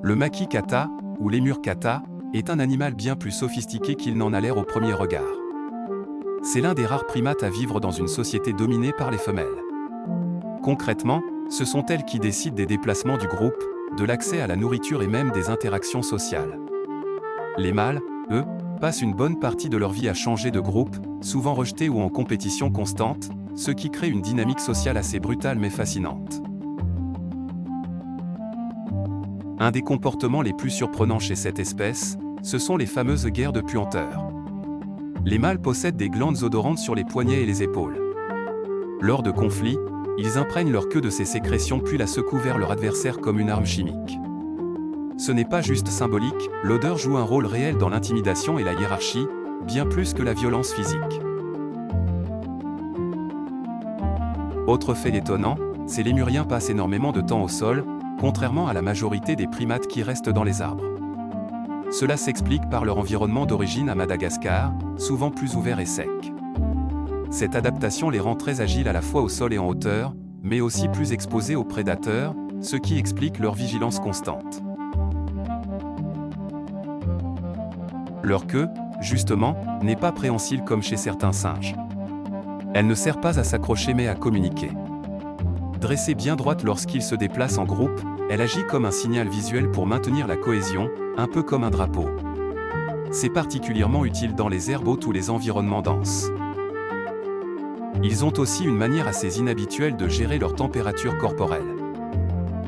Le maki kata, ou lémur kata, est un animal bien plus sophistiqué qu'il n'en a l'air au premier regard. C'est l'un des rares primates à vivre dans une société dominée par les femelles. Concrètement, ce sont elles qui décident des déplacements du groupe, de l'accès à la nourriture et même des interactions sociales. Les mâles, eux, passent une bonne partie de leur vie à changer de groupe, souvent rejetés ou en compétition constante, ce qui crée une dynamique sociale assez brutale mais fascinante. Un des comportements les plus surprenants chez cette espèce, ce sont les fameuses guerres de puanteur. Les mâles possèdent des glandes odorantes sur les poignets et les épaules. Lors de conflits, ils imprègnent leur queue de ces sécrétions puis la secouent vers leur adversaire comme une arme chimique. Ce n'est pas juste symbolique, l'odeur joue un rôle réel dans l'intimidation et la hiérarchie, bien plus que la violence physique. Autre fait étonnant, ces lémuriens passent énormément de temps au sol, contrairement à la majorité des primates qui restent dans les arbres. Cela s'explique par leur environnement d'origine à Madagascar, souvent plus ouvert et sec. Cette adaptation les rend très agiles à la fois au sol et en hauteur, mais aussi plus exposés aux prédateurs, ce qui explique leur vigilance constante. Leur queue, justement, n'est pas préhensile comme chez certains singes. Elle ne sert pas à s'accrocher mais à communiquer. Dressée bien droite lorsqu'ils se déplacent en groupe, elle agit comme un signal visuel pour maintenir la cohésion, un peu comme un drapeau. C'est particulièrement utile dans les herbes hautes ou les environnements denses. Ils ont aussi une manière assez inhabituelle de gérer leur température corporelle.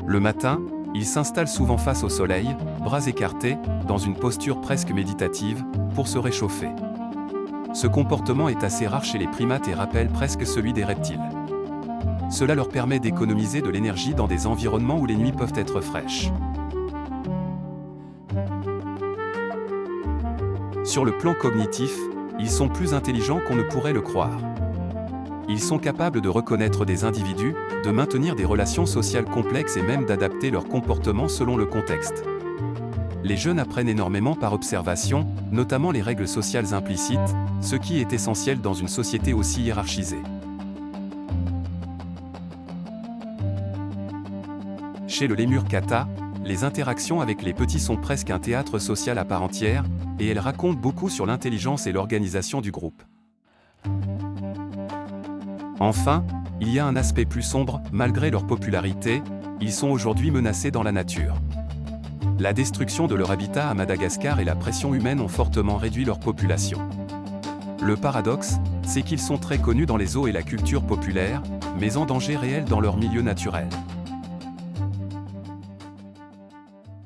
Le matin, ils s'installent souvent face au soleil, bras écartés, dans une posture presque méditative, pour se réchauffer. Ce comportement est assez rare chez les primates et rappelle presque celui des reptiles. Cela leur permet d'économiser de l'énergie dans des environnements où les nuits peuvent être fraîches. Sur le plan cognitif, ils sont plus intelligents qu'on ne pourrait le croire. Ils sont capables de reconnaître des individus, de maintenir des relations sociales complexes et même d'adapter leur comportement selon le contexte. Les jeunes apprennent énormément par observation, notamment les règles sociales implicites, ce qui est essentiel dans une société aussi hiérarchisée. Chez le lémur kata, les interactions avec les petits sont presque un théâtre social à part entière, et elles racontent beaucoup sur l'intelligence et l'organisation du groupe. Enfin, il y a un aspect plus sombre, malgré leur popularité, ils sont aujourd'hui menacés dans la nature. La destruction de leur habitat à Madagascar et la pression humaine ont fortement réduit leur population. Le paradoxe, c'est qu'ils sont très connus dans les zoos et la culture populaire, mais en danger réel dans leur milieu naturel.